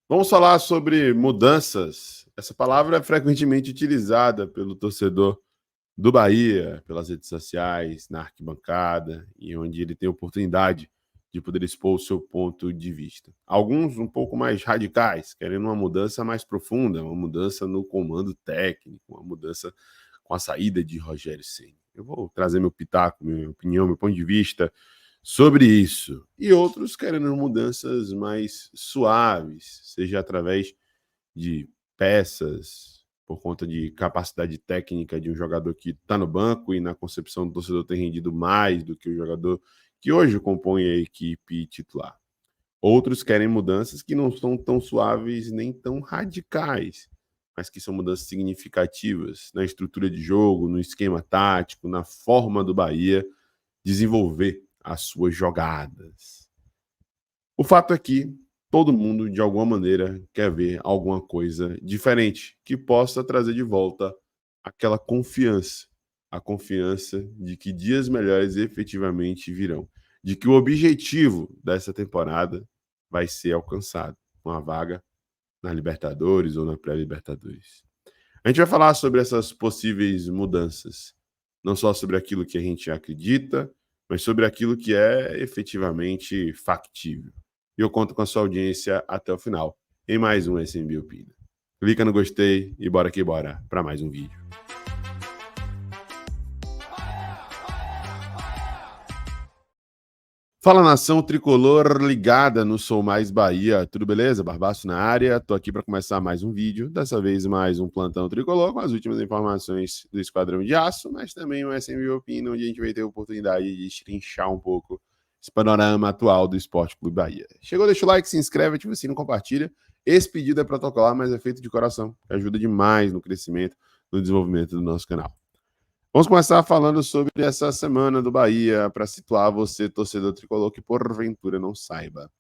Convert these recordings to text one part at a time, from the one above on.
Vamos falar sobre mudanças. Essa palavra é frequentemente utilizada pelo torcedor do Bahia, pelas redes sociais, na arquibancada, e onde ele tem oportunidade de poder expor o seu ponto de vista. Alguns um pouco mais radicais, querendo uma mudança mais profunda, uma mudança no comando técnico, uma mudança com a saída de Rogério Ceni. Eu vou trazer meu pitaco, minha opinião, meu ponto de vista sobre isso. E outros querendo mudanças mais suaves, seja através de peças, por conta de capacidade técnica de um jogador que está no banco e na concepção do torcedor tem rendido mais do que o jogador que hoje compõe a equipe titular. Outros querem mudanças que não são tão suaves nem tão radicais, mas que são mudanças significativas na estrutura de jogo, no esquema tático, na forma do Bahia desenvolver as suas jogadas. O fato é que todo mundo, de alguma maneira, quer ver alguma coisa diferente que possa trazer de volta aquela confiança, a confiança de que dias melhores efetivamente virão, de que o objetivo dessa temporada vai ser alcançado, uma vaga na Libertadores ou na pré-Libertadores. A gente vai falar sobre essas possíveis mudanças, não só sobre aquilo que a gente acredita, mas sobre aquilo que é efetivamente factível. E eu conto com a sua audiência até o final, em mais um SMB Opina. Clica no gostei e bora que bora para mais um vídeo. Fala, nação tricolor ligada no Sou Mais Bahia, tudo beleza? Barbaço na área, tô aqui para começar mais um vídeo, dessa vez mais um plantão tricolor com as últimas informações do Esquadrão de Aço, mas também um SMB Opina, onde a gente vai ter a oportunidade de destrinchar um pouco esse panorama atual do Esporte Clube Bahia. Chegou, deixa o like, se inscreve, ativa o sino, compartilha. Esse pedido é protocolar, mas é feito de coração, que ajuda demais no crescimento, no desenvolvimento do nosso canal. Vamos começar falando sobre essa semana do Bahia, para situar você, torcedor tricolor, que porventura não saiba.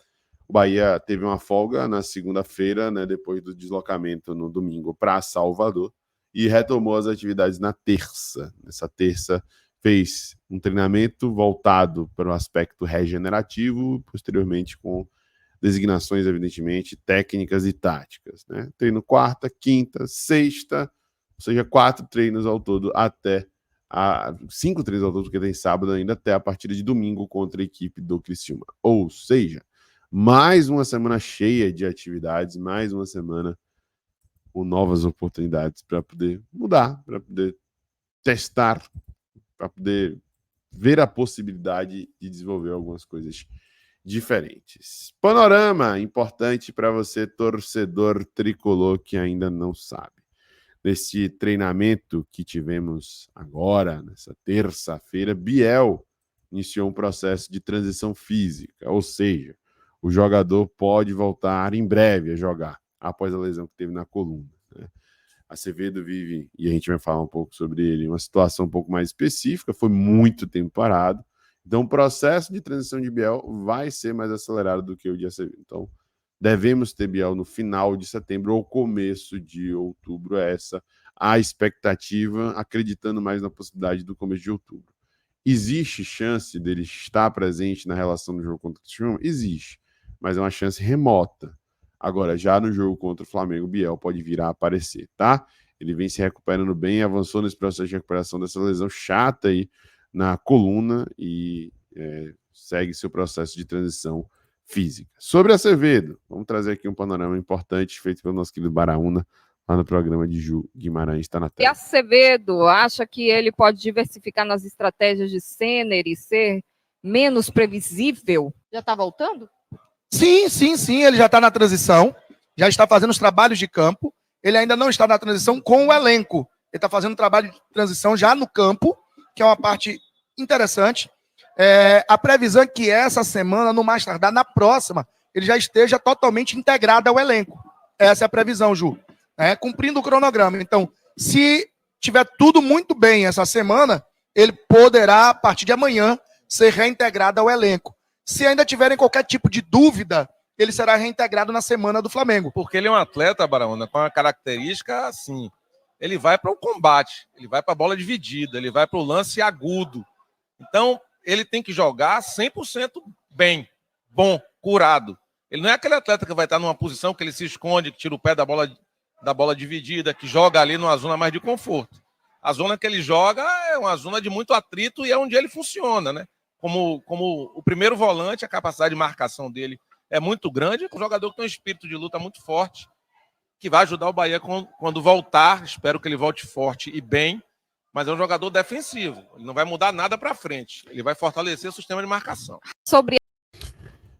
O Bahia teve uma folga na segunda-feira, né, depois do deslocamento no domingo para Salvador, e retomou as atividades na terça. Nessa terça fez um treinamento voltado para o aspecto regenerativo, posteriormente com designações, evidentemente, técnicas e táticas. Né? Treino quarta, quinta, sexta, ou seja, 4 treinos ao todo até 5 treinos ao todo, porque tem sábado ainda, até a partida de domingo contra a equipe do Criciúma. Ou seja, mais uma semana cheia de atividades, mais uma semana com novas oportunidades para poder mudar, para poder testar, para poder ver a possibilidade de desenvolver algumas coisas diferentes. Panorama importante para você, torcedor tricolor, que ainda não sabe. Nesse treinamento que tivemos agora, nessa terça-feira, Biel iniciou um processo de transição física, ou seja, o jogador pode voltar em breve a jogar, após a lesão que teve na coluna. Né? Acevedo vive, e a gente vai falar um pouco sobre ele, uma situação um pouco mais específica, foi muito tempo parado, então o processo de transição de Biel vai ser mais acelerado do que o de Acevedo. Então, devemos ter Biel no final de setembro ou começo de outubro, é essa a expectativa, acreditando mais na possibilidade do começo de outubro. Existe chance dele estar presente na relação do jogo contra o Criciúma? Existe, mas é uma chance remota. Agora, já no jogo contra o Flamengo, Biel pode vir a aparecer, tá? Ele vem se recuperando bem, avançou nesse processo de recuperação dessa lesão chata aí na coluna e segue seu processo de transição física. Sobre Acevedo, vamos trazer aqui um panorama importante feito pelo nosso querido Baraúna, lá no programa de Ju Guimarães, está na tela. E Acevedo acha que ele pode diversificar nas estratégias de Senner e ser menos previsível? Já está voltando? Sim, ele já está na transição, já está fazendo os trabalhos de campo, ele ainda não está na transição com o elenco, ele está fazendo um trabalho de transição já no campo, que é uma parte interessante. A previsão é que essa semana, no mais tardar, na próxima, ele já esteja totalmente integrado ao elenco. Essa é a previsão, Ju. Cumprindo o cronograma. Então, se tiver tudo muito bem essa semana, ele poderá, a partir de amanhã, ser reintegrado ao elenco. Se ainda tiverem qualquer tipo de dúvida, ele será reintegrado na semana do Flamengo. Porque ele é um atleta, Baraúna, com uma característica assim. Ele vai para o combate, ele vai para a bola dividida, ele vai para o lance agudo. Então, ele tem que jogar 100% bem, bom, curado. Ele não é aquele atleta que vai estar numa posição que ele se esconde, que tira o pé da bola dividida, que joga ali numa zona mais de conforto. A zona que ele joga é uma zona de muito atrito e é onde ele funciona, né? Como o primeiro volante, a capacidade de marcação dele é muito grande, é um jogador que tem um espírito de luta muito forte, que vai ajudar o Bahia quando voltar. Espero que ele volte forte e bem, mas é um jogador defensivo. Ele não vai mudar nada para frente. Ele vai fortalecer o sistema de marcação. Sobre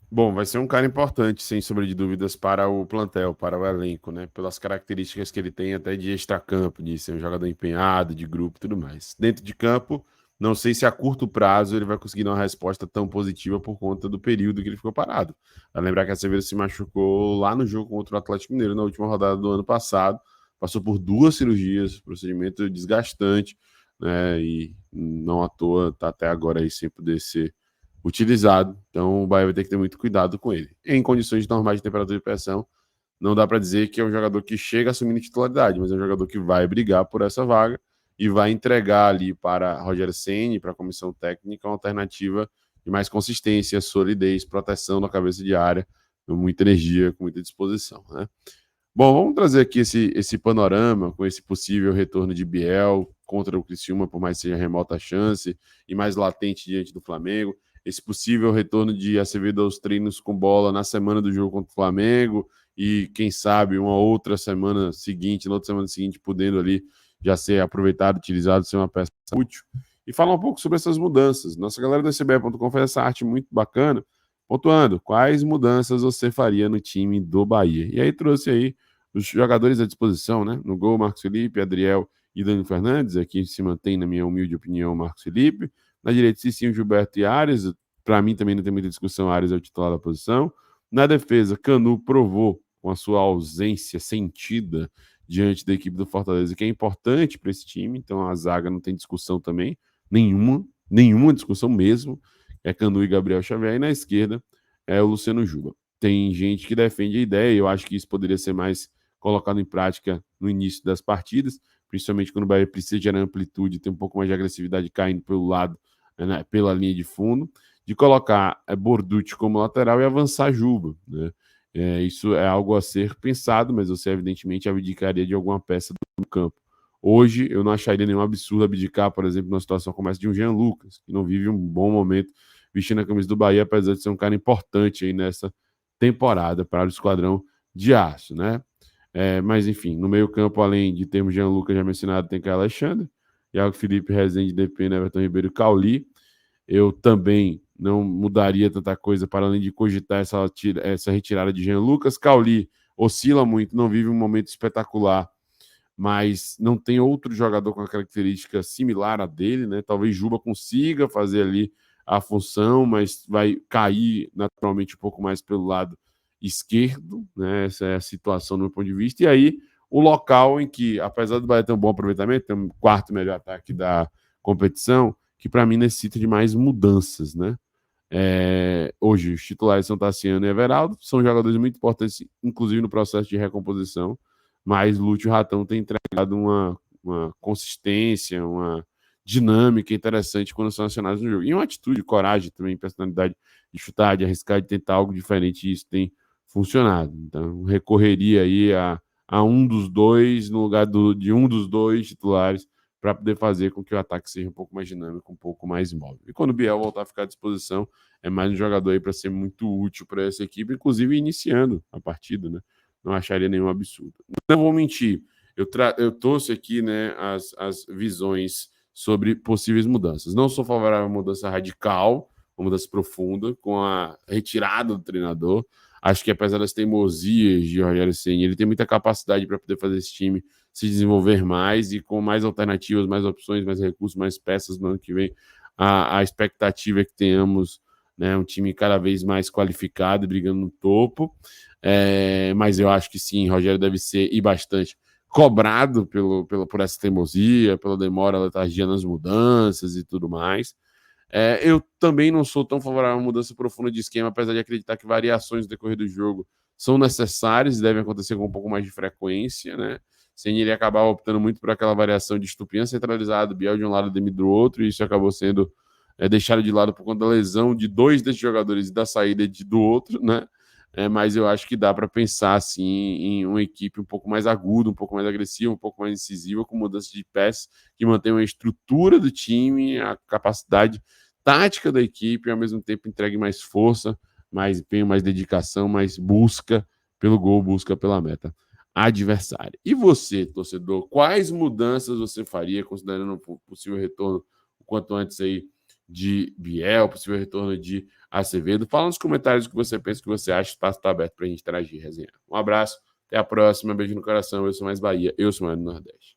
Bom, vai ser um cara importante, sem sombra de dúvidas, para o plantel, para o elenco, né? Pelas características que ele tem até de extracampo, de ser um jogador empenhado, de grupo e tudo mais. Dentro de campo, não sei se a curto prazo ele vai conseguir dar uma resposta tão positiva por conta do período que ele ficou parado. Vai lembrar que a Acevedo se machucou lá no jogo contra o Atlético Mineiro, na última rodada do ano passado, passou por 2 cirurgias, procedimento desgastante, né? E não à toa está até agora aí sem poder ser utilizado, então o Bahia vai ter que ter muito cuidado com ele. Em condições normais de temperatura e pressão, não dá para dizer que é um jogador que chega assumindo titularidade, mas é um jogador que vai brigar por essa vaga e vai entregar ali para Rogério Ceni, para a comissão técnica, uma alternativa de mais consistência, solidez, proteção na cabeça de área, com muita energia, com muita disposição, né? Bom, vamos trazer aqui esse panorama com esse possível retorno de Biel contra o Criciúma, por mais que seja remota a chance, e mais latente diante do Flamengo. Esse possível retorno de Acevedo aos treinos com bola na semana do jogo contra o Flamengo e, quem sabe, uma outra semana seguinte, na outra semana seguinte, podendo ali já ser aproveitado, utilizado, ser uma peça útil. E falar um pouco sobre essas mudanças. Nossa galera do CBE.com fez essa arte muito bacana, pontuando quais mudanças você faria no time do Bahia. E aí trouxe aí os jogadores à disposição, né? No gol, Marcos Felipe, Adriel e Danilo Fernandes. Aqui se mantém, na minha humilde opinião, Marcos Felipe. Na direita, Cicinho, Gilberto e Ares. Para mim também não tem muita discussão, Ares é o titular da posição. Na defesa, Canu provou com a sua ausência sentida diante da equipe do Fortaleza, que é importante para esse time. Então a zaga não tem discussão também, nenhuma discussão mesmo. É Canu e Gabriel Xavier. E na esquerda é o Luciano Juba. Tem gente que defende a ideia, e eu acho que isso poderia ser mais colocado em prática no início das partidas, principalmente quando o Bahia precisa gerar amplitude, ter um pouco mais de agressividade caindo pelo lado, né, pela linha de fundo, de colocar Borducci como lateral e avançar Juba, né? Isso é algo a ser pensado, mas você evidentemente abdicaria de alguma peça do campo. Hoje eu não acharia nenhum absurdo abdicar, por exemplo, numa situação como essa de um Jean Lucas, que não vive um bom momento vestindo a camisa do Bahia, apesar de ser um cara importante aí nessa temporada para o esquadrão de aço, né? Mas enfim, no meio campo, além de termos Jean Lucas já mencionado, tem Caio Alexandre, Iago Felipe, Rezende, Depena, Everton Ribeiro e Cauli. Eu também não mudaria tanta coisa para além de cogitar essa retirada de Jean Lucas. Cauli oscila muito, não vive um momento espetacular, mas não tem outro jogador com a característica similar a dele, né? Talvez Juba consiga fazer ali a função, mas vai cair naturalmente um pouco mais pelo lado esquerdo, né? Essa é a situação do meu ponto de vista. E aí, o local em que, apesar do Bahia ter um bom aproveitamento, tem um quarto melhor ataque da competição, que para mim necessita de mais mudanças, né? Hoje, os titulares são Tassiano e Everaldo, são jogadores muito importantes, inclusive no processo de recomposição, mas Lúcio Ratão tem entregado uma consistência, uma dinâmica interessante quando são acionados no jogo. E uma atitude, coragem também, personalidade de chutar, de arriscar, de tentar algo diferente, e isso tem funcionado. Então, recorreria aí a um dos dois, no lugar de um dos dois titulares, para poder fazer com que o ataque seja um pouco mais dinâmico, um pouco mais móvel. E quando o Biel voltar a ficar à disposição, é mais um jogador aí para ser muito útil para essa equipe, inclusive iniciando a partida, né? Não acharia nenhum absurdo. Não vou mentir, eu trouxe aqui, né, as visões sobre possíveis mudanças. Não sou favorável a uma mudança radical, uma mudança profunda, com a retirada do treinador. Acho que apesar das teimosias de Rogério Ceni, ele tem muita capacidade para poder fazer esse time se desenvolver mais e com mais alternativas, mais opções, mais recursos, mais peças no ano que vem. A expectativa é que tenhamos, né, um time cada vez mais qualificado e brigando no topo. Mas eu acho que sim, Rogério deve ser, e bastante, cobrado por essa teimosia, pela demora, letargia nas mudanças e tudo mais. Eu também não sou tão favorável a uma mudança profunda de esquema, apesar de acreditar que variações no decorrer do jogo são necessárias e devem acontecer com um pouco mais de frequência, né? Sem ele acabar optando muito por aquela variação de Estupinha centralizado, Biel de um lado e Demi do outro, e isso acabou sendo deixado de lado por conta da lesão de dois desses jogadores e da saída do outro, né? mas eu acho que dá para pensar assim em uma equipe um pouco mais aguda, um pouco mais agressiva, um pouco mais incisiva, com mudança de peças que mantenham a estrutura do time, a capacidade tática da equipe e ao mesmo tempo entregue mais força, mais empenho, mais dedicação, mais busca pelo gol, busca pela meta adversária. E você, torcedor, quais mudanças você faria considerando o possível retorno o quanto antes aí de Biel, possível retorno de Acevedo? Fala nos comentários o que você pensa, o que você acha. O espaço está aberto para a gente interagir, resenhar. Um abraço, até a próxima, beijo no coração. Eu sou Mais Bahia, eu sou Mais do Nordeste.